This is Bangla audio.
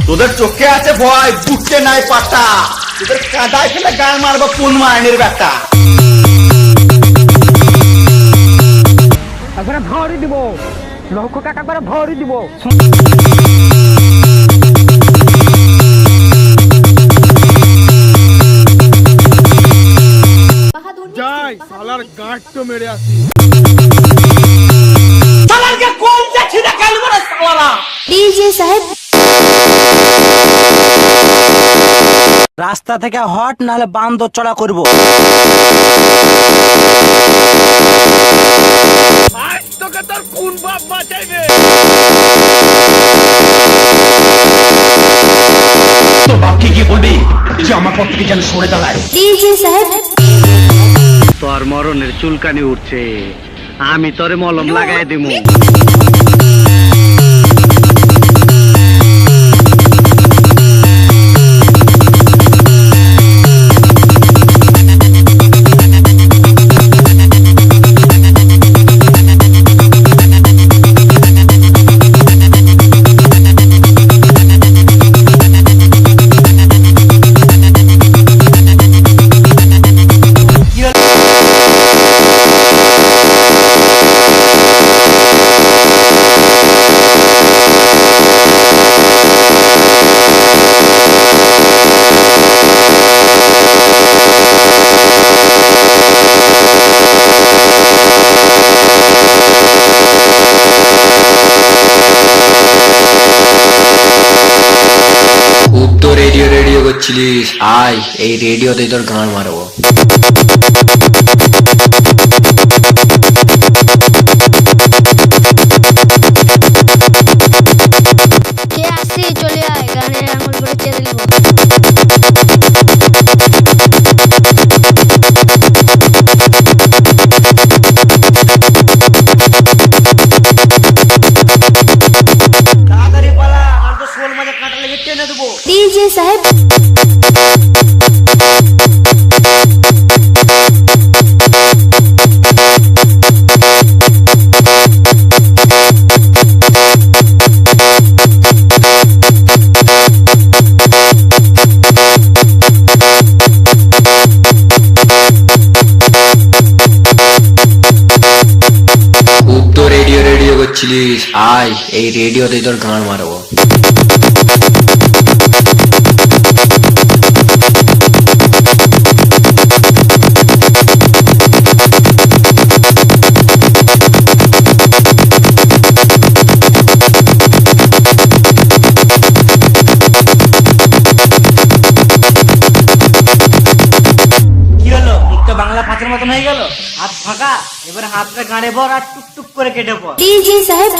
তোদের চোখে আছে ভয়, বুঝতে নাই পাটা। তোদের কাদায় ফেলে গায়ে মারবো কোন মাইনের ব্যাটা। একবারে ভরি দিব, লক্ষ টাকা করে ভরি দিব। যাই শালার গাঁট তো মেরে আসি। শালারকে কোন যাচ্ছি না কেন বলে শালারা। ডিজে সাহেব রাস্তা থেকে হট নাহলে বান্দর চড়া করবো। আজ তোকে তোর কোন বাপ বাঁচাইবে? তো বাপকে গিয়ে বলবি যে আমার পর থেকে যেন সরে দাঁড়ায়। ডিজে সাহেব তোর মরণের চুলকানি উঠছে, আমি তোরে মলম লাগাই দিমু। রেডিও রেডিও করছিলিস, আয় এই রেডিওতে তোর গান মারবো। কে আসি চলে আয়, গানের আঙুল করে চেয়ে দিল। তাড়াতাড়ি পালা, আর তো শোল মাঝে কাঁটা লেগে টেনে দেবো। ডিজে সাহেব খুব তো রেডিও রেডিও করছিলিস, আয় এই রেডিওতে তোর গান মারবো। কি হলো, মুখটা বাংলা পাঁচের মতন হয়ে গেল? হাত ফাঁকা, এবার হাতটা গাঁড়ে ভর আর টুক টুক করে কেটে পর। ডিজে সাহেব